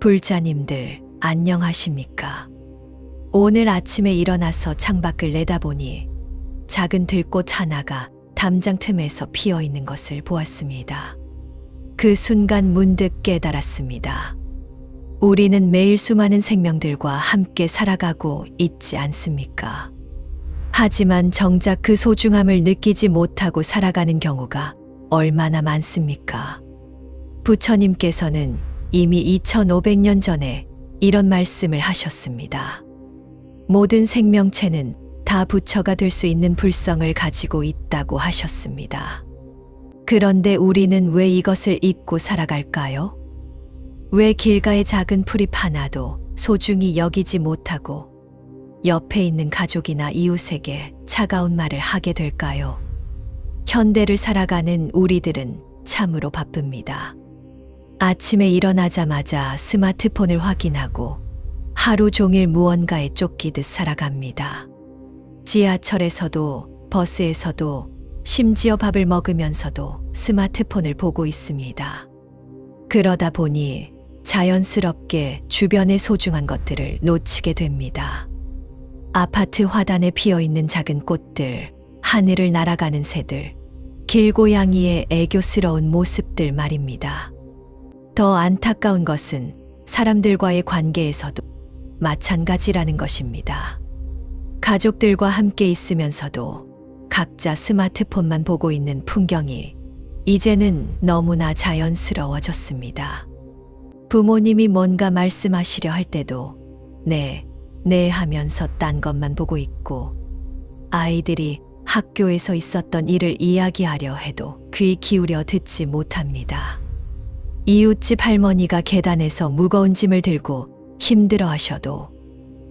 불자님들, 안녕하십니까? 오늘 아침에 일어나서 창밖을 내다보니 작은 들꽃 하나가 담장 틈에서 피어 있는 것을 보았습니다. 그 순간 문득 깨달았습니다. 우리는 매일 수많은 생명들과 함께 살아가고 있지 않습니까? 하지만 정작 그 소중함을 느끼지 못하고 살아가는 경우가 얼마나 많습니까? 부처님께서는 이미 2500년 전에 이런 말씀을 하셨습니다. 모든 생명체는 다 부처가 될 수 있는 불성을 가지고 있다고 하셨습니다. 그런데 우리는 왜 이것을 잊고 살아갈까요? 왜 길가의 작은 풀잎 하나도 소중히 여기지 못하고 옆에 있는 가족이나 이웃에게 차가운 말을 하게 될까요? 현대를 살아가는 우리들은 참으로 바쁩니다. 아침에 일어나자마자 스마트폰을 확인하고 하루 종일 무언가에 쫓기듯 살아갑니다. 지하철에서도 버스에서도 심지어 밥을 먹으면서도 스마트폰을 보고 있습니다. 그러다 보니 자연스럽게 주변의 소중한 것들을 놓치게 됩니다. 아파트 화단에 피어있는 작은 꽃들, 하늘을 날아가는 새들, 길고양이의 애교스러운 모습들 말입니다. 더 안타까운 것은 사람들과의 관계에서도 마찬가지라는 것입니다. 가족들과 함께 있으면서도 각자 스마트폰만 보고 있는 풍경이 이제는 너무나 자연스러워졌습니다. 부모님이 뭔가 말씀하시려 할 때도 네 하면서 딴 것만 보고 있고, 아이들이 학교에서 있었던 일을 이야기하려 해도 귀 기울여 듣지 못합니다. 이웃집 할머니가 계단에서 무거운 짐을 들고 힘들어 하셔도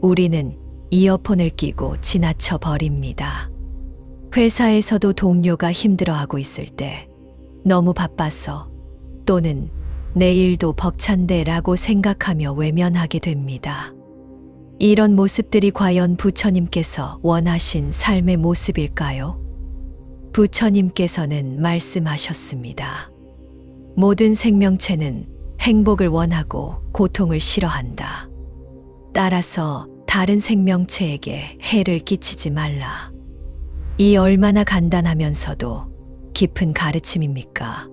우리는 이어폰을 끼고 지나쳐 버립니다. 회사에서도 동료가 힘들어하고 있을 때 너무 바빠서 또는 내일도 벅찬데라고 생각하며 외면하게 됩니다. 이런 모습들이 과연 부처님께서 원하신 삶의 모습일까요? 부처님께서는 말씀하셨습니다. 모든 생명체는 행복을 원하고 고통을 싫어한다. 따라서 다른 생명체에게 해를 끼치지 말라. 이 얼마나 간단하면서도 깊은 가르침입니까?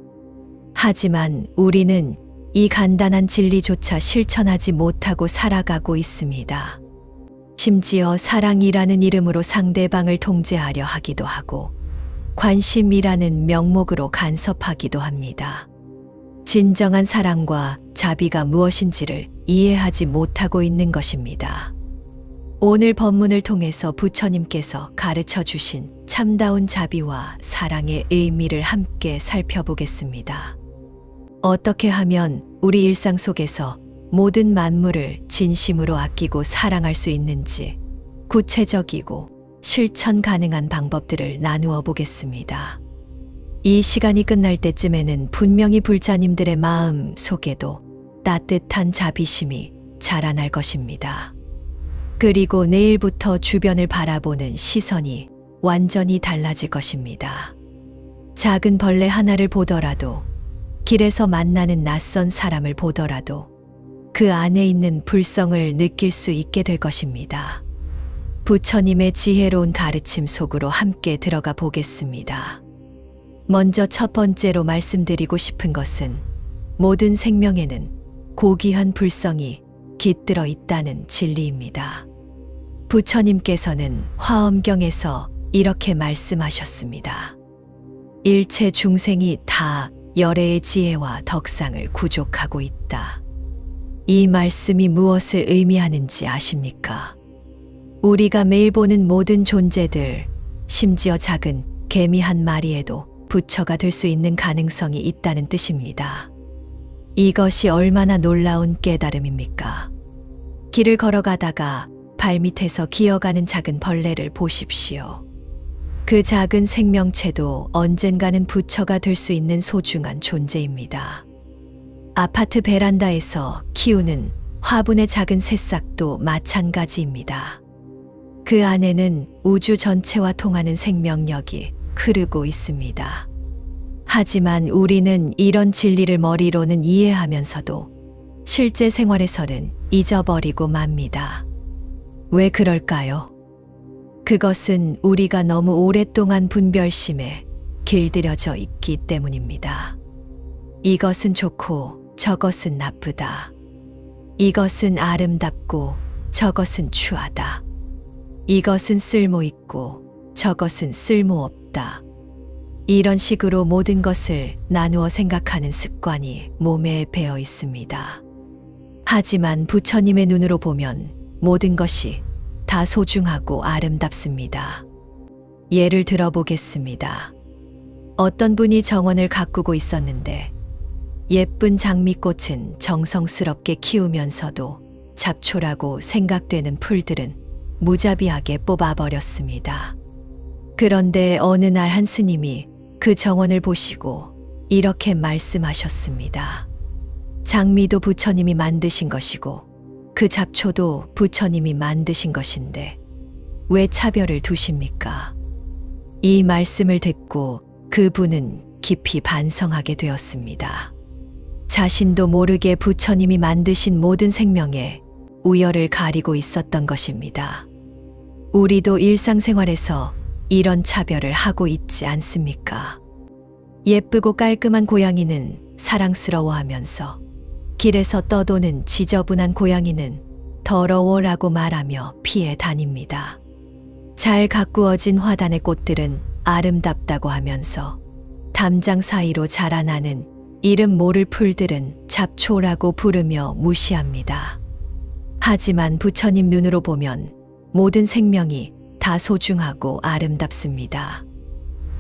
하지만 우리는 이 간단한 진리조차 실천하지 못하고 살아가고 있습니다. 심지어 사랑이라는 이름으로 상대방을 통제하려 하기도 하고 관심이라는 명목으로 간섭하기도 합니다. 진정한 사랑과 자비가 무엇인지를 이해하지 못하고 있는 것입니다. 오늘 법문을 통해서 부처님께서 가르쳐 주신 참다운 자비와 사랑의 의미를 함께 살펴보겠습니다. 어떻게 하면 우리 일상 속에서 모든 만물을 진심으로 아끼고 사랑할 수 있는지 구체적이고 실천 가능한 방법들을 나누어 보겠습니다. 이 시간이 끝날 때쯤에는 분명히 불자님들의 마음 속에도 따뜻한 자비심이 자라날 것입니다. 그리고 내일부터 주변을 바라보는 시선이 완전히 달라질 것입니다. 작은 벌레 하나를 보더라도, 길에서 만나는 낯선 사람을 보더라도 그 안에 있는 불성을 느낄 수 있게 될 것입니다. 부처님의 지혜로운 가르침 속으로 함께 들어가 보겠습니다. 먼저 첫 번째로 말씀드리고 싶은 것은 모든 생명에는 고귀한 불성이 깃들어 있다는 진리입니다. 부처님께서는 화엄경에서 이렇게 말씀하셨습니다. 일체 중생이 다 열애의 지혜와 덕상을 구족하고 있다. 이 말씀이 무엇을 의미하는지 아십니까? 우리가 매일 보는 모든 존재들, 심지어 작은 개미 한 마리에도 부처가 될 수 있는 가능성이 있다는 뜻입니다. 이것이 얼마나 놀라운 깨달음입니까? 길을 걸어가다가 발밑에서 기어가는 작은 벌레를 보십시오. 그 작은 생명체도 언젠가는 부처가 될 수 있는 소중한 존재입니다. 아파트 베란다에서 키우는 화분의 작은 새싹도 마찬가지입니다. 그 안에는 우주 전체와 통하는 생명력이 흐르고 있습니다. 하지만 우리는 이런 진리를 머리로는 이해하면서도 실제 생활에서는 잊어버리고 맙니다. 왜 그럴까요? 그것은 우리가 너무 오랫동안 분별심에 길들여져 있기 때문입니다. 이것은 좋고 저것은 나쁘다. 이것은 아름답고 저것은 추하다. 이것은 쓸모있고 저것은 쓸모없다. 이런 식으로 모든 것을 나누어 생각하는 습관이 몸에 배어 있습니다. 하지만 부처님의 눈으로 보면 모든 것이 다 소중하고 아름답습니다. 예를 들어보겠습니다. 어떤 분이 정원을 가꾸고 있었는데 예쁜 장미꽃은 정성스럽게 키우면서도 잡초라고 생각되는 풀들은 무자비하게 뽑아버렸습니다. 그런데 어느 날 한 스님이 그 정원을 보시고 이렇게 말씀하셨습니다. 장미도 부처님이 만드신 것이고 그 잡초도 부처님이 만드신 것인데 왜 차별을 두십니까? 이 말씀을 듣고 그분은 깊이 반성하게 되었습니다. 자신도 모르게 부처님이 만드신 모든 생명에 우열을 가리고 있었던 것입니다. 우리도 일상생활에서 이런 차별을 하고 있지 않습니까? 예쁘고 깔끔한 고양이는 사랑스러워하면서 길에서 떠도는 지저분한 고양이는 더러워라고 말하며 피해 다닙니다. 잘 가꾸어진 화단의 꽃들은 아름답다고 하면서 담장 사이로 자라나는 이름 모를 풀들은 잡초라고 부르며 무시합니다. 하지만 부처님 눈으로 보면 모든 생명이 다 소중하고 아름답습니다.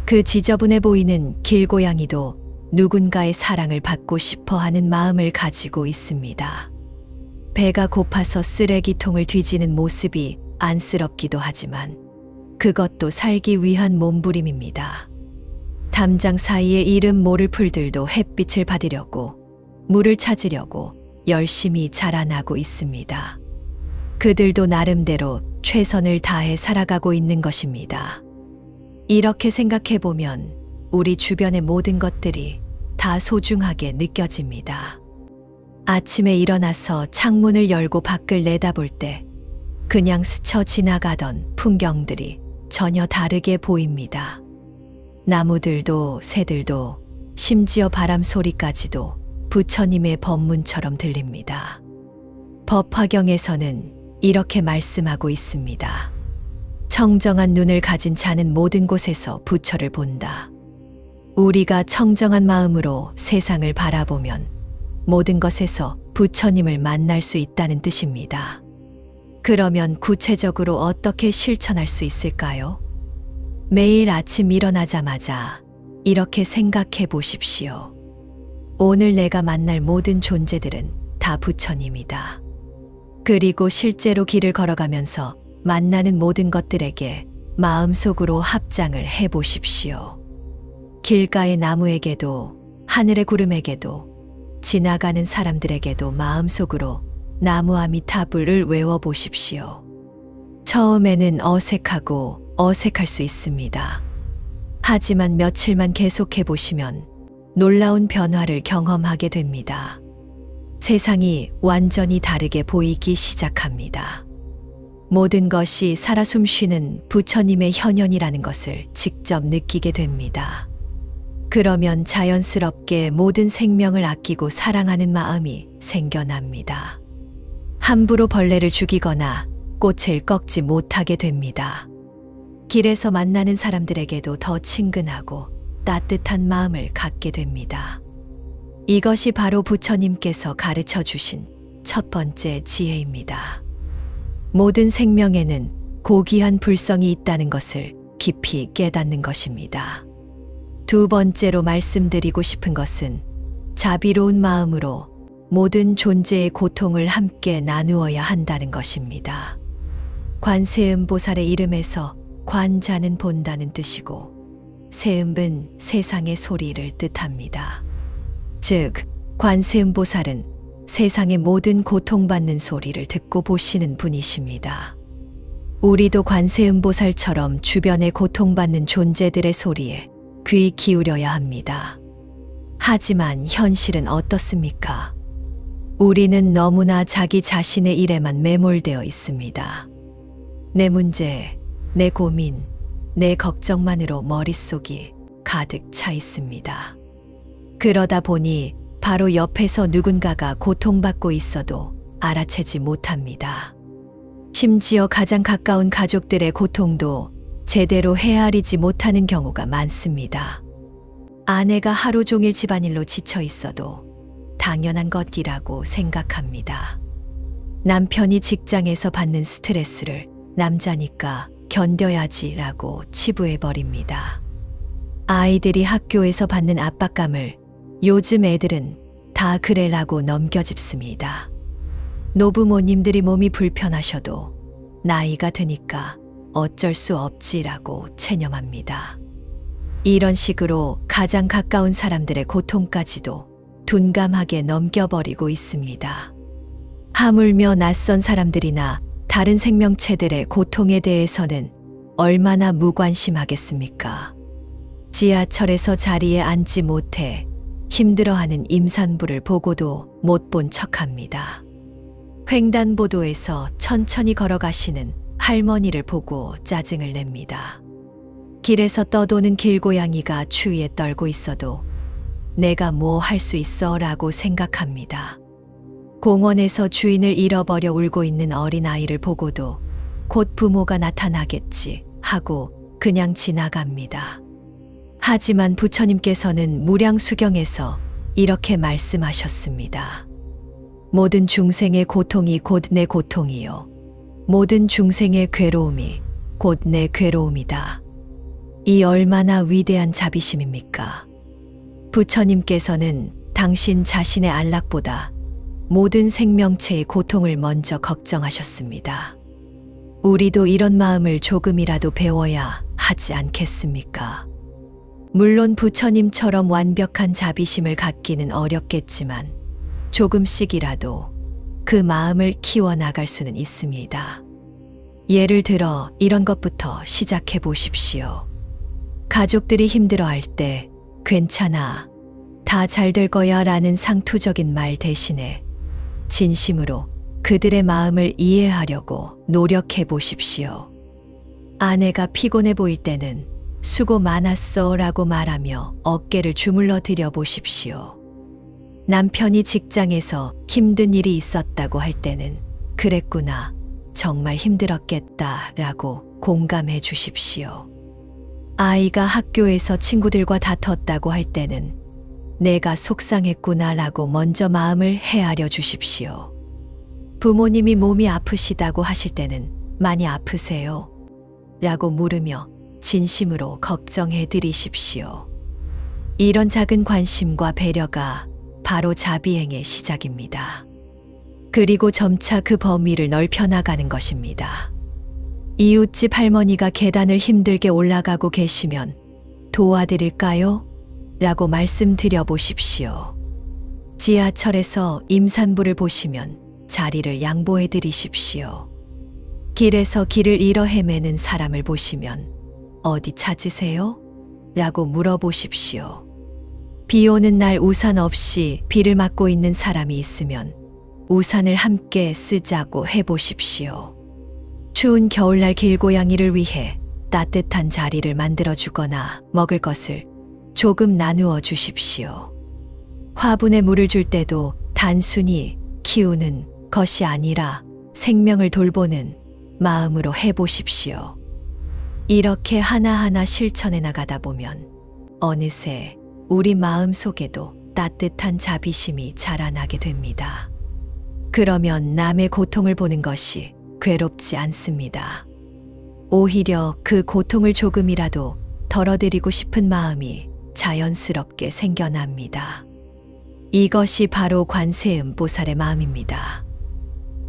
그 지저분해 보이는 길고양이도 누군가의 사랑을 받고 싶어 하는 마음을 가지고 있습니다. 배가 고파서 쓰레기통을 뒤지는 모습이 안쓰럽기도 하지만 그것도 살기 위한 몸부림입니다. 담장 사이에 이름 모를 풀들도 햇빛을 받으려고 물을 찾으려고 열심히 자라나고 있습니다. 그들도 나름대로 최선을 다해 살아가고 있는 것입니다. 이렇게 생각해보면 우리 주변의 모든 것들이 다 소중하게 느껴집니다. 아침에 일어나서 창문을 열고 밖을 내다볼 때 그냥 스쳐 지나가던 풍경들이 전혀 다르게 보입니다. 나무들도 새들도 심지어 바람 소리까지도 부처님의 법문처럼 들립니다. 법화경에서는 이렇게 말씀하고 있습니다. 청정한 눈을 가진 자는 모든 곳에서 부처를 본다. 우리가 청정한 마음으로 세상을 바라보면 모든 것에서 부처님을 만날 수 있다는 뜻입니다. 그러면 구체적으로 어떻게 실천할 수 있을까요? 매일 아침 일어나자마자 이렇게 생각해 보십시오. 오늘 내가 만날 모든 존재들은 다 부처님이다. 그리고 실제로 길을 걸어가면서 만나는 모든 것들에게 마음속으로 합장을 해 보십시오. 길가의 나무에게도 하늘의 구름에게도 지나가는 사람들에게도 마음속으로 나무 아미타불을 외워 보십시오. 처음에는 어색할 수 있습니다. 하지만 며칠만 계속해 보시면 놀라운 변화를 경험하게 됩니다. 세상이 완전히 다르게 보이기 시작합니다. 모든 것이 살아 숨쉬는 부처님의 현현이라는 것을 직접 느끼게 됩니다. 그러면 자연스럽게 모든 생명을 아끼고 사랑하는 마음이 생겨납니다. 함부로 벌레를 죽이거나 꽃을 꺾지 못하게 됩니다. 길에서 만나는 사람들에게도 더 친근하고 따뜻한 마음을 갖게 됩니다. 이것이 바로 부처님께서 가르쳐 주신 첫 번째 지혜입니다. 모든 생명에는 고귀한 불성이 있다는 것을 깊이 깨닫는 것입니다. 두 번째로 말씀드리고 싶은 것은 자비로운 마음으로 모든 존재의 고통을 함께 나누어야 한다는 것입니다. 관세음보살의 이름에서 관자는 본다는 뜻이고 세음은 세상의 소리를 뜻합니다. 즉, 관세음보살은 세상의 모든 고통받는 소리를 듣고 보시는 분이십니다. 우리도 관세음보살처럼 주변의 고통받는 존재들의 소리에 귀 기울여야 합니다. 하지만 현실은 어떻습니까? 우리는 너무나 자기 자신의 일에만 매몰되어 있습니다. 내 문제, 내 고민, 내 걱정만으로 머릿속이 가득 차 있습니다. 그러다 보니 바로 옆에서 누군가가 고통받고 있어도 알아채지 못합니다. 심지어 가장 가까운 가족들의 고통도 제대로 헤아리지 못하는 경우가 많습니다. 아내가 하루 종일 집안일로 지쳐 있어도 당연한 것이라고 생각합니다. 남편이 직장에서 받는 스트레스를 남자니까 견뎌야지라고 치부해버립니다. 아이들이 학교에서 받는 압박감을 요즘 애들은 다 그래라고 넘겨짚습니다. 노부모님들이 몸이 불편하셔도 나이가 드니까 어쩔 수 없지라고 체념합니다. 이런 식으로 가장 가까운 사람들의 고통까지도 둔감하게 넘겨버리고 있습니다. 하물며 낯선 사람들이나 다른 생명체들의 고통에 대해서는 얼마나 무관심하겠습니까? 지하철에서 자리에 앉지 못해 힘들어하는 임산부를 보고도 못 본 척합니다. 횡단보도에서 천천히 걸어가시는 할머니를 보고 짜증을 냅니다. 길에서 떠도는 길고양이가 추위에 떨고 있어도 내가 뭐 할 수 있어 라고 생각합니다. 공원에서 주인을 잃어버려 울고 있는 어린아이를 보고도 곧 부모가 나타나겠지 하고 그냥 지나갑니다. 하지만 부처님께서는 무량수경에서 이렇게 말씀하셨습니다. 모든 중생의 고통이 곧 내 고통이요. 모든 중생의 괴로움이 곧 내 괴로움이다. 이 얼마나 위대한 자비심입니까? 부처님께서는 당신 자신의 안락보다 모든 생명체의 고통을 먼저 걱정하셨습니다. 우리도 이런 마음을 조금이라도 배워야 하지 않겠습니까? 물론 부처님처럼 완벽한 자비심을 갖기는 어렵겠지만 조금씩이라도 그 마음을 키워나갈 수는 있습니다. 예를 들어 이런 것부터 시작해 보십시오. 가족들이 힘들어할 때 괜찮아, 다 잘 될 거야 라는 상투적인 말 대신에 진심으로 그들의 마음을 이해하려고 노력해 보십시오. 아내가 피곤해 보일 때는 수고 많았어 라고 말하며 어깨를 주물러 드려 보십시오. 남편이 직장에서 힘든 일이 있었다고 할 때는 그랬구나, 정말 힘들었겠다 라고 공감해 주십시오. 아이가 학교에서 친구들과 다퉜다고 할 때는 내가 속상했구나 라고 먼저 마음을 헤아려 주십시오. 부모님이 몸이 아프시다고 하실 때는 많이 아프세요? 라고 물으며 진심으로 걱정해 드리십시오. 이런 작은 관심과 배려가 바로 자비행의 시작입니다. 그리고 점차 그 범위를 넓혀 나가는 것입니다. 이웃집 할머니가 계단을 힘들게 올라가고 계시면 도와드릴까요? 라고 말씀드려 보십시오. 지하철에서 임산부를 보시면 자리를 양보해 드리십시오. 길에서 길을 잃어 헤매는 사람을 보시면 어디 찾으세요? 라고 물어보십시오. 비 오는 날 우산 없이 비를 맞고 있는 사람이 있으면 우산을 함께 쓰자고 해보십시오. 추운 겨울날 길고양이를 위해 따뜻한 자리를 만들어 주거나 먹을 것을 조금 나누어 주십시오. 화분에 물을 줄 때도 단순히 키우는 것이 아니라 생명을 돌보는 마음으로 해보십시오. 이렇게 하나하나 실천해 나가다 보면 어느새 우리 마음 속에도 따뜻한 자비심이 자라나게 됩니다. 그러면 남의 고통을 보는 것이 괴롭지 않습니다. 오히려 그 고통을 조금이라도 덜어드리고 싶은 마음이 자연스럽게 생겨납니다. 이것이 바로 관세음 보살의 마음입니다.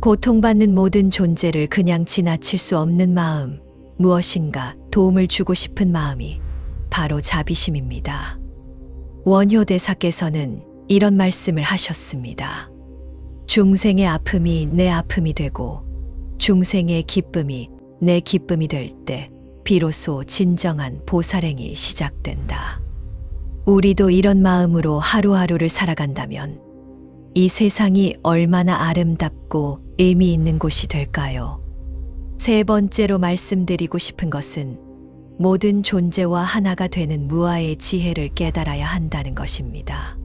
고통받는 모든 존재를 그냥 지나칠 수 없는 마음, 무엇인가 도움을 주고 싶은 마음이 바로 자비심입니다. 원효대사께서는 이런 말씀을 하셨습니다. 중생의 아픔이 내 아픔이 되고 중생의 기쁨이 내 기쁨이 될 때 비로소 진정한 보살행이 시작된다. 우리도 이런 마음으로 하루하루를 살아간다면 이 세상이 얼마나 아름답고 의미 있는 곳이 될까요? 세 번째로 말씀드리고 싶은 것은 모든 존재와 하나가 되는 무아의 지혜를 깨달아야 한다는 것입니다.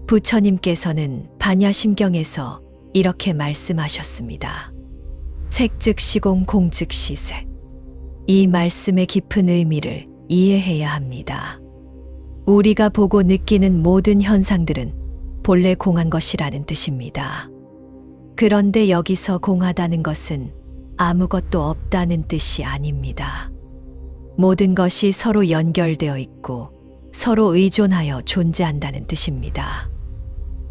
부처님께서는 반야심경에서 이렇게 말씀하셨습니다. 색즉 시공 공즉 시색. 이 말씀의 깊은 의미를 이해해야 합니다. 우리가 보고 느끼는 모든 현상들은 본래 공한 것이라는 뜻입니다. 그런데 여기서 공하다는 것은 아무것도 없다는 뜻이 아닙니다. 모든 것이 서로 연결되어 있고 서로 의존하여 존재한다는 뜻입니다.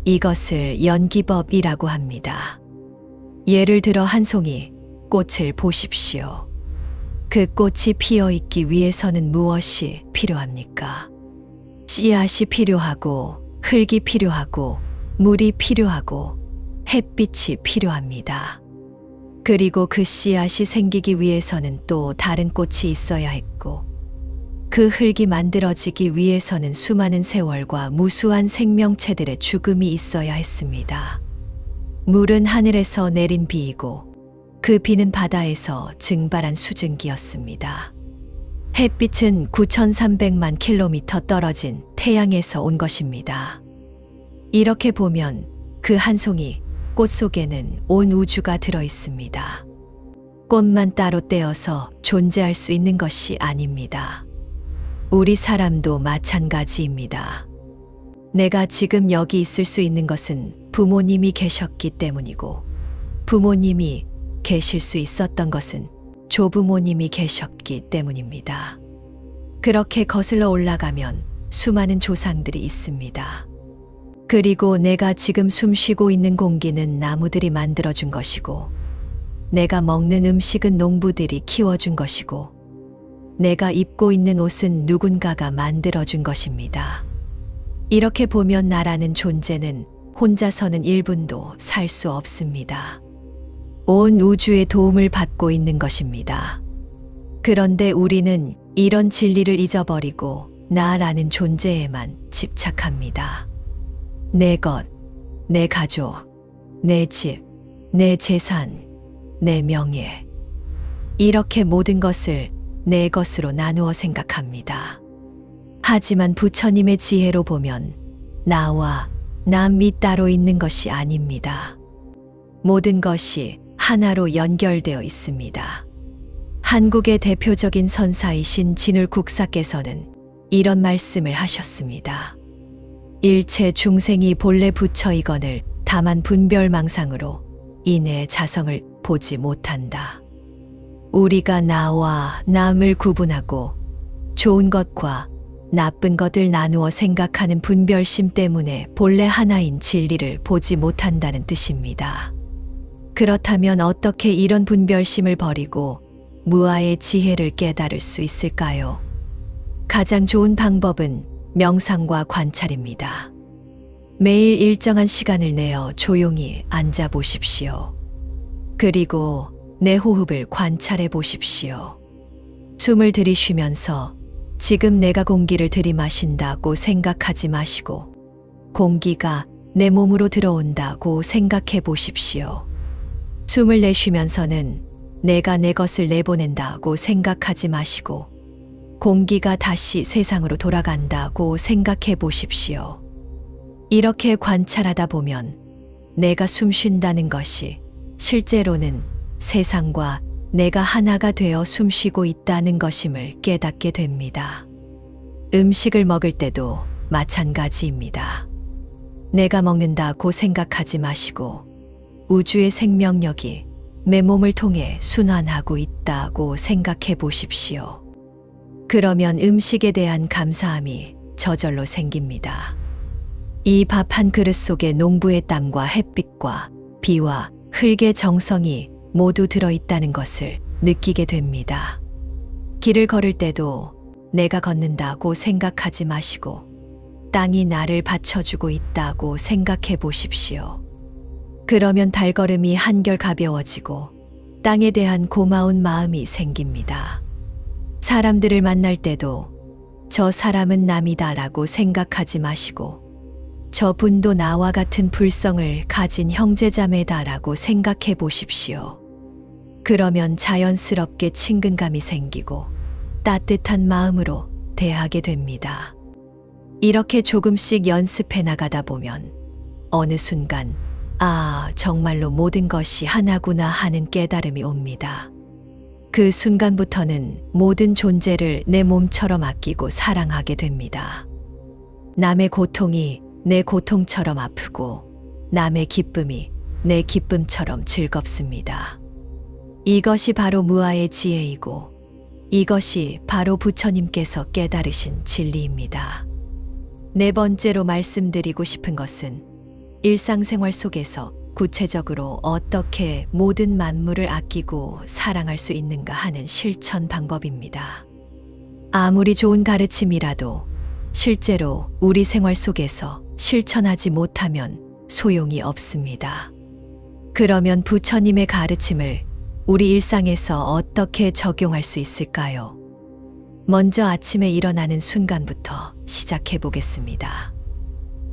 이것을 연기법이라고 합니다. 예를 들어 한 송이 꽃을 보십시오. 그 꽃이 피어 있기 위해서는 무엇이 필요합니까? 씨앗이 필요하고 흙이 필요하고 물이 필요하고 햇빛이 필요합니다. 그리고 그 씨앗이 생기기 위해서는 또 다른 꽃이 있어야 했고 그 흙이 만들어지기 위해서는 수많은 세월과 무수한 생명체들의 죽음이 있어야 했습니다. 물은 하늘에서 내린 비이고 그 비는 바다에서 증발한 수증기였습니다. 햇빛은 9,300만 킬로미터 떨어진 태양에서 온 것입니다. 이렇게 보면 그 한 송이 꽃 속에는 온 우주가 들어 있습니다. 꽃만 따로 떼어서 존재할 수 있는 것이 아닙니다. 우리 사람도 마찬가지입니다. 내가 지금 여기 있을 수 있는 것은 부모님이 계셨기 때문이고 부모님이 계실 수 있었던 것은 조부모님이 계셨기 때문입니다. 그렇게 거슬러 올라가면 수많은 조상들이 있습니다. 그리고 내가 지금 숨쉬고 있는 공기는 나무들이 만들어준 것이고 내가 먹는 음식은 농부들이 키워준 것이고 내가 입고 있는 옷은 누군가가 만들어준 것입니다. 이렇게 보면 나라는 존재는 혼자서는 1분도 살 수 없습니다. 온 우주의 도움을 받고 있는 것입니다. 그런데 우리는 이런 진리를 잊어버리고 나라는 존재에만 집착합니다. 내 것, 내 가족, 내 집, 내 재산, 내 명예. 이렇게 모든 것을 내 것으로 나누어 생각합니다. 하지만 부처님의 지혜로 보면 나와 남이 따로 있는 것이 아닙니다. 모든 것이 하나로 연결되어 있습니다. 한국의 대표적인 선사이신 진울국사께서는 이런 말씀을 하셨습니다. 일체 중생이 본래 부처이거늘 다만 분별망상으로 이내 자성을 보지 못한다. 우리가 나와 남을 구분하고 좋은 것과 나쁜 것을 나누어 생각하는 분별심 때문에 본래 하나인 진리를 보지 못한다는 뜻입니다. 그렇다면 어떻게 이런 분별심을 버리고 무아의 지혜를 깨달을 수 있을까요? 가장 좋은 방법은 명상과 관찰입니다. 매일 일정한 시간을 내어 조용히 앉아 보십시오. 그리고 내 호흡을 관찰해 보십시오. 숨을 들이쉬면서 지금 내가 공기를 들이마신다고 생각하지 마시고 공기가 내 몸으로 들어온다고 생각해 보십시오. 숨을 내쉬면서는 내가 내 것을 내보낸다고 생각하지 마시고 공기가 다시 세상으로 돌아간다고 생각해 보십시오. 이렇게 관찰하다 보면 내가 숨 쉰다는 것이 실제로는 세상과 내가 하나가 되어 숨쉬고 있다는 것임을 깨닫게 됩니다. 음식을 먹을 때도 마찬가지입니다. 내가 먹는다고 생각하지 마시고 우주의 생명력이 내 몸을 통해 순환하고 있다고 생각해 보십시오. 그러면 음식에 대한 감사함이 저절로 생깁니다. 이 밥 한 그릇 속에 농부의 땀과 햇빛과 비와 흙의 정성이 모두 들어있다는 것을 느끼게 됩니다. 길을 걸을 때도 내가 걷는다고 생각하지 마시고 땅이 나를 받쳐주고 있다고 생각해 보십시오. 그러면 발걸음이 한결 가벼워지고 땅에 대한 고마운 마음이 생깁니다. 사람들을 만날 때도 저 사람은 남이다라고 생각하지 마시고 저분도 나와 같은 불성을 가진 형제자매다라고 생각해 보십시오. 그러면 자연스럽게 친근감이 생기고 따뜻한 마음으로 대하게 됩니다. 이렇게 조금씩 연습해 나가다 보면 어느 순간 정말로 모든 것이 하나구나 하는 깨달음이 옵니다. 그 순간부터는 모든 존재를 내 몸처럼 아끼고 사랑하게 됩니다. 남의 고통이 내 고통처럼 아프고 남의 기쁨이 내 기쁨처럼 즐겁습니다. 이것이 바로 무아의 지혜이고 이것이 바로 부처님께서 깨달으신 진리입니다. 네 번째로 말씀드리고 싶은 것은 일상생활 속에서 구체적으로 어떻게 모든 만물을 아끼고 사랑할 수 있는가 하는 실천 방법입니다. 아무리 좋은 가르침이라도 실제로 우리 생활 속에서 실천하지 못하면 소용이 없습니다. 그러면 부처님의 가르침을 우리 일상에서 어떻게 적용할 수 있을까요? 먼저 아침에 일어나는 순간부터 시작해 보겠습니다.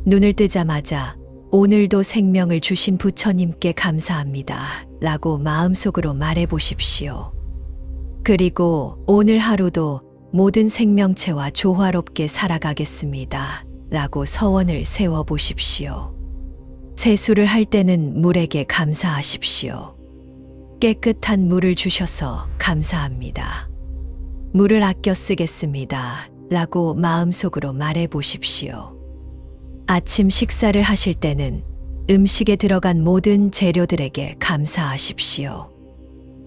눈을 뜨자마자 오늘도 생명을 주신 부처님께 감사합니다 라고 마음속으로 말해 보십시오. 그리고 오늘 하루도 모든 생명체와 조화롭게 살아가겠습니다 라고 서원을 세워 보십시오. 세수를 할 때는 물에게 감사하십시오. 깨끗한 물을 주셔서 감사합니다. 물을 아껴 쓰겠습니다 라고 마음속으로 말해 보십시오. 아침 식사를 하실 때는 음식에 들어간 모든 재료들에게 감사하십시오.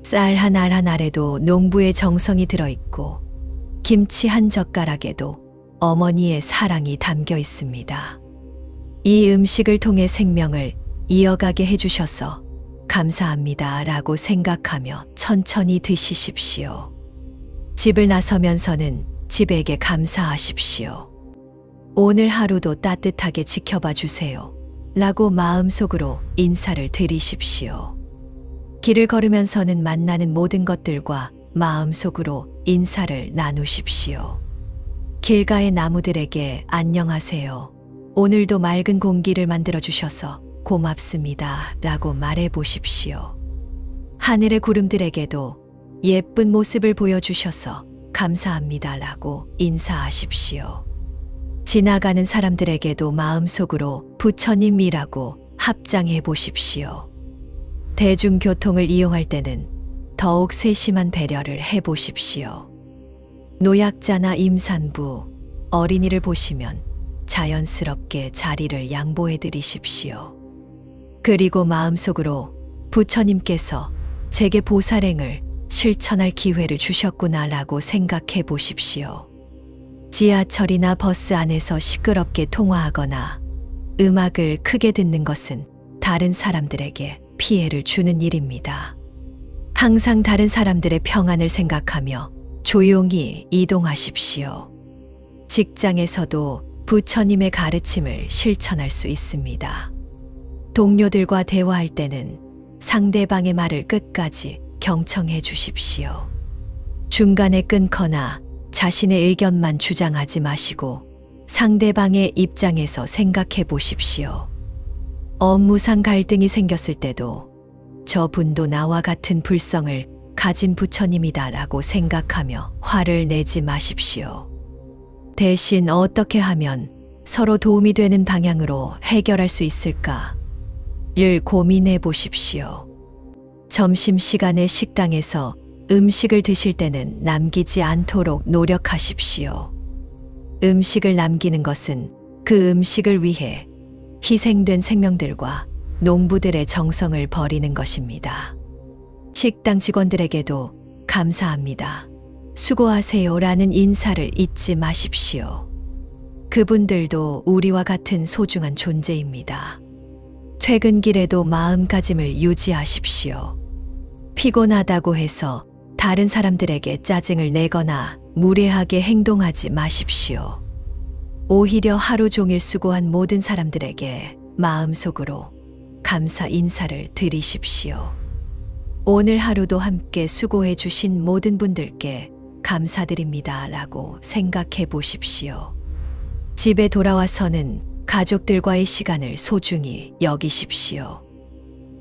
쌀 한 알 한 알에도 농부의 정성이 들어있고 김치 한 젓가락에도 어머니의 사랑이 담겨 있습니다. 이 음식을 통해 생명을 이어가게 해주셔서 감사합니다 라고 생각하며 천천히 드시십시오. 집을 나서면서는 집에게 감사하십시오. 오늘 하루도 따뜻하게 지켜봐 주세요 라고 마음속으로 인사를 드리십시오. 길을 걸으면서는 만나는 모든 것들과 마음속으로 인사를 나누십시오. 길가의 나무들에게 안녕하세요. 오늘도 맑은 공기를 만들어 주셔서 고맙습니다 라고 말해 보십시오. 하늘의 구름들에게도 예쁜 모습을 보여주셔서 감사합니다 라고 인사하십시오. 지나가는 사람들에게도 마음속으로 부처님이라고 합장해 보십시오. 대중교통을 이용할 때는 더욱 세심한 배려를 해 보십시오. 노약자나 임산부, 어린이를 보시면 자연스럽게 자리를 양보해 드리십시오. 그리고 마음속으로 부처님께서 제게 보살행을 실천할 기회를 주셨구나 라고 생각해 보십시오. 지하철이나 버스 안에서 시끄럽게 통화하거나 음악을 크게 듣는 것은 다른 사람들에게 피해를 주는 일입니다. 항상 다른 사람들의 평안을 생각하며 조용히 이동하십시오. 직장에서도 부처님의 가르침을 실천할 수 있습니다. 동료들과 대화할 때는 상대방의 말을 끝까지 경청해 주십시오. 중간에 끊거나 자신의 의견만 주장하지 마시고 상대방의 입장에서 생각해 보십시오. 업무상 갈등이 생겼을 때도 저분도 나와 같은 불성을 가진 부처님이다라고 생각하며 화를 내지 마십시오. 대신 어떻게 하면 서로 도움이 되는 방향으로 해결할 수 있을까를 고민해 보십시오. 점심시간에 식당에서 음식을 드실 때는 남기지 않도록 노력하십시오. 음식을 남기는 것은 그 음식을 위해 희생된 생명들과 농부들의 정성을 버리는 것입니다. 식당 직원들에게도 감사합니다. 수고하세요 라는 인사를 잊지 마십시오. 그분들도 우리와 같은 소중한 존재입니다. 퇴근길에도 마음가짐을 유지하십시오. 피곤하다고 해서 다른 사람들에게 짜증을 내거나 무례하게 행동하지 마십시오. 오히려 하루 종일 수고한 모든 사람들에게 마음속으로 감사 인사를 드리십시오. 오늘 하루도 함께 수고해 주신 모든 분들께 감사드립니다 라고 생각해 보십시오. 집에 돌아와서는 가족들과의 시간을 소중히 여기십시오.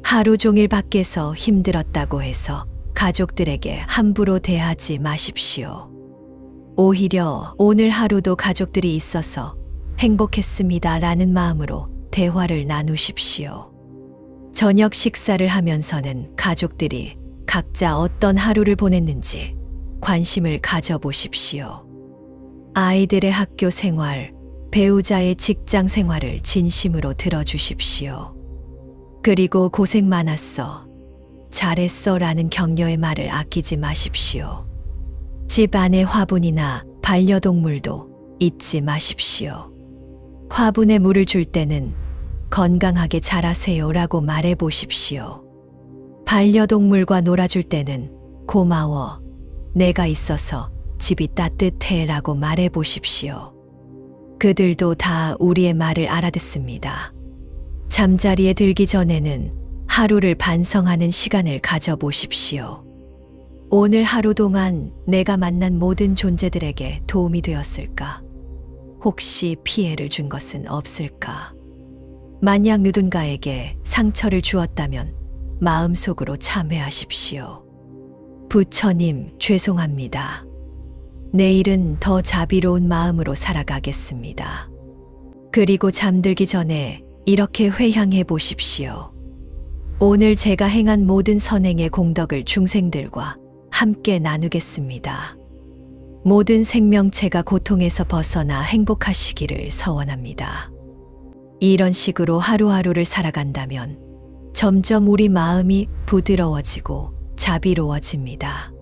하루 종일 밖에서 힘들었다고 해서 가족들에게 함부로 대하지 마십시오. 오히려 오늘 하루도 가족들이 있어서 행복했습니다 라는 마음으로 대화를 나누십시오. 저녁 식사를 하면서는 가족들이 각자 어떤 하루를 보냈는지 관심을 가져보십시오. 아이들의 학교 생활, 배우자의 직장 생활을 진심으로 들어주십시오. 그리고 고생 많았어, 잘했어 라는 격려의 말을 아끼지 마십시오. 집 안의 화분이나 반려동물도 잊지 마십시오. 화분에 물을 줄 때는 건강하게 자라세요 라고 말해 보십시오. 반려동물과 놀아줄 때는 고마워, 내가 있어서 집이 따뜻해 라고 말해 보십시오. 그들도 다 우리의 말을 알아듣습니다. 잠자리에 들기 전에는 하루를 반성하는 시간을 가져보십시오. 오늘 하루 동안 내가 만난 모든 존재들에게 도움이 되었을까? 혹시 피해를 준 것은 없을까? 만약 누군가에게 상처를 주었다면 마음속으로 참회하십시오. 부처님, 죄송합니다. 내일은 더 자비로운 마음으로 살아가겠습니다. 그리고 잠들기 전에 이렇게 회향해 보십시오. 오늘 제가 행한 모든 선행의 공덕을 중생들과 함께 나누겠습니다. 모든 생명체가 고통에서 벗어나 행복하시기를 서원합니다. 이런 식으로 하루하루를 살아간다면 점점 우리 마음이 부드러워지고 자비로워집니다.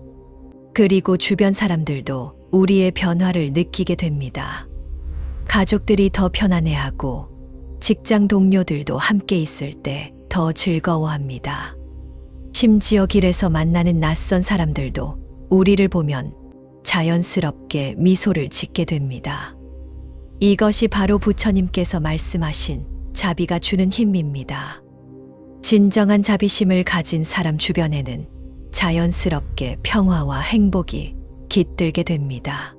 그리고 주변 사람들도 우리의 변화를 느끼게 됩니다. 가족들이 더 편안해하고 직장 동료들도 함께 있을 때 더 즐거워합니다. 심지어 길에서 만나는 낯선 사람들도 우리를 보면 자연스럽게 미소를 짓게 됩니다. 이것이 바로 부처님께서 말씀하신 자비가 주는 힘입니다. 진정한 자비심을 가진 사람 주변에는 자연스럽게 평화와 행복이 깃들게 됩니다.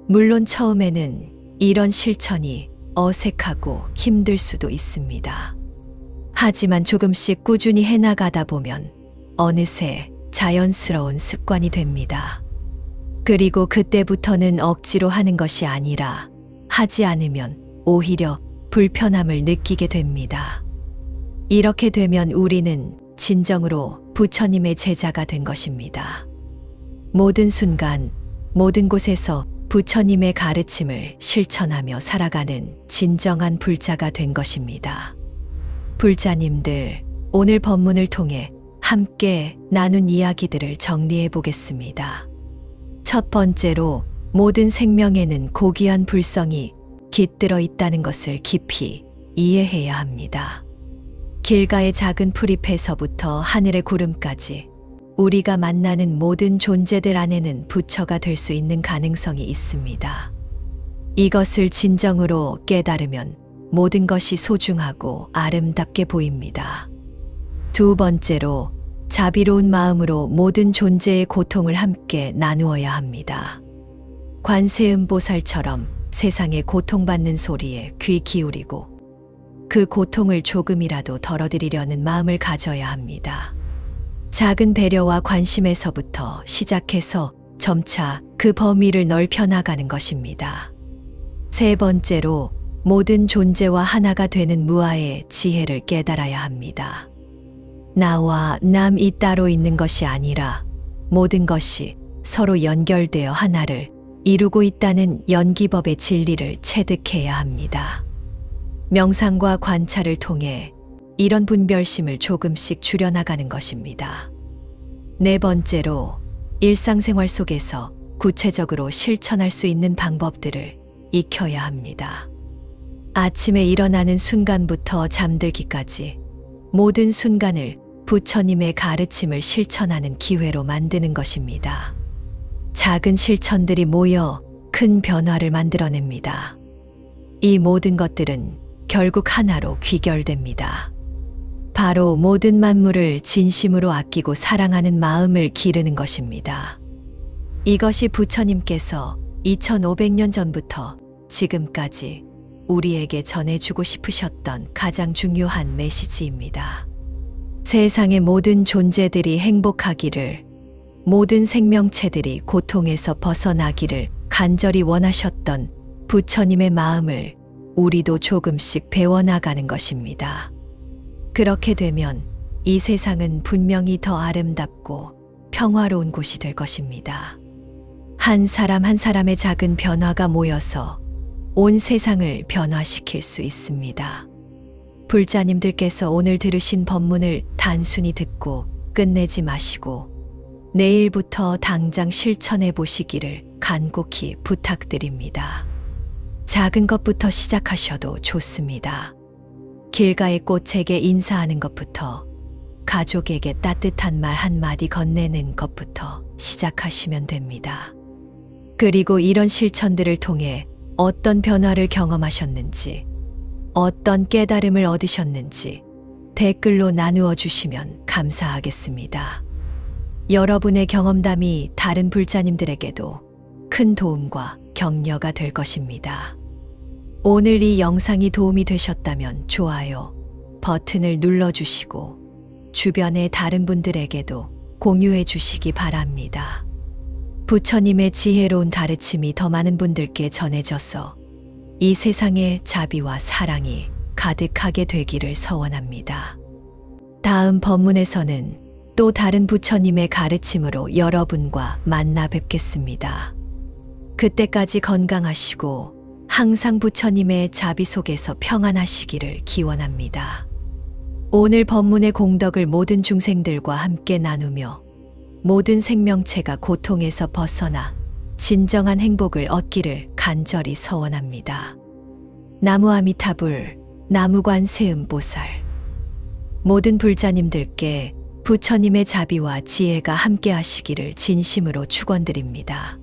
물론 처음에는 이런 실천이 어색하고 힘들 수도 있습니다. 하지만 조금씩 꾸준히 해나가다 보면 어느새 자연스러운 습관이 됩니다. 그리고 그때부터는 억지로 하는 것이 아니라 하지 않으면 오히려 불편함을 느끼게 됩니다. 이렇게 되면 우리는 진정으로 부처님의 제자가 된 것입니다. 모든 순간, 모든 곳에서 부처님의 가르침을 실천하며 살아가는 진정한 불자가 된 것입니다. 불자님들, 오늘 법문을 통해 함께 나눈 이야기들을 정리해 보겠습니다. 첫 번째로, 모든 생명에는 고귀한 불성이 깃들어 있다는 것을 깊이 이해해야 합니다. 길가의 작은 풀잎에서부터 하늘의 구름까지 우리가 만나는 모든 존재들 안에는 부처가 될 수 있는 가능성이 있습니다. 이것을 진정으로 깨달으면 모든 것이 소중하고 아름답게 보입니다. 두 번째로, 자비로운 마음으로 모든 존재의 고통을 함께 나누어야 합니다. 관세음보살처럼 세상에 고통받는 소리에 귀 기울이고 그 고통을 조금이라도 덜어드리려는 마음을 가져야 합니다. 작은 배려와 관심에서부터 시작해서 점차 그 범위를 넓혀 나가는 것입니다. 세 번째로, 모든 존재와 하나가 되는 무아의 지혜를 깨달아야 합니다. 나와 남이 따로 있는 것이 아니라 모든 것이 서로 연결되어 하나를 이루고 있다는 연기법의 진리를 체득해야 합니다. 명상과 관찰을 통해 이런 분별심을 조금씩 줄여나가는 것입니다. 네 번째로, 일상생활 속에서 구체적으로 실천할 수 있는 방법들을 익혀야 합니다. 아침에 일어나는 순간부터 잠들기까지 모든 순간을 부처님의 가르침을 실천하는 기회로 만드는 것입니다. 작은 실천들이 모여 큰 변화를 만들어냅니다. 이 모든 것들은 결국 하나로 귀결됩니다. 바로 모든 만물을 진심으로 아끼고 사랑하는 마음을 기르는 것입니다. 이것이 부처님께서 2500년 전부터 지금까지 우리에게 전해주고 싶으셨던 가장 중요한 메시지입니다. 세상의 모든 존재들이 행복하기를, 모든 생명체들이 고통에서 벗어나기를 간절히 원하셨던 부처님의 마음을 우리도 조금씩 배워나가는 것입니다. 그렇게 되면 이 세상은 분명히 더 아름답고 평화로운 곳이 될 것입니다. 한 사람 한 사람의 작은 변화가 모여서 온 세상을 변화시킬 수 있습니다. 불자님들께서 오늘 들으신 법문을 단순히 듣고 끝내지 마시고 내일부터 당장 실천해 보시기를 간곡히 부탁드립니다. 작은 것부터 시작하셔도 좋습니다. 길가의 꽃에게 인사하는 것부터, 가족에게 따뜻한 말 한마디 건네는 것부터 시작하시면 됩니다. 그리고 이런 실천들을 통해 어떤 변화를 경험하셨는지, 어떤 깨달음을 얻으셨는지 댓글로 나누어 주시면 감사하겠습니다. 여러분의 경험담이 다른 불자님들에게도 큰 도움과 격려가 될 것입니다. 오늘 이 영상이 도움이 되셨다면 좋아요 버튼을 눌러주시고 주변의 다른 분들에게도 공유해 주시기 바랍니다. 부처님의 지혜로운 가르침이 더 많은 분들께 전해져서 이 세상에 자비와 사랑이 가득하게 되기를 서원합니다. 다음 법문에서는 또 다른 부처님의 가르침으로 여러분과 만나 뵙겠습니다. 그때까지 건강하시고 항상 부처님의 자비 속에서 평안하시기를 기원합니다. 오늘 법문의 공덕을 모든 중생들과 함께 나누며 모든 생명체가 고통에서 벗어나 진정한 행복을 얻기를 간절히 서원합니다. 나무 아미타불, 나무관세음보살. 모든 불자님들께 부처님의 자비와 지혜가 함께 하시기를 진심으로 축원드립니다.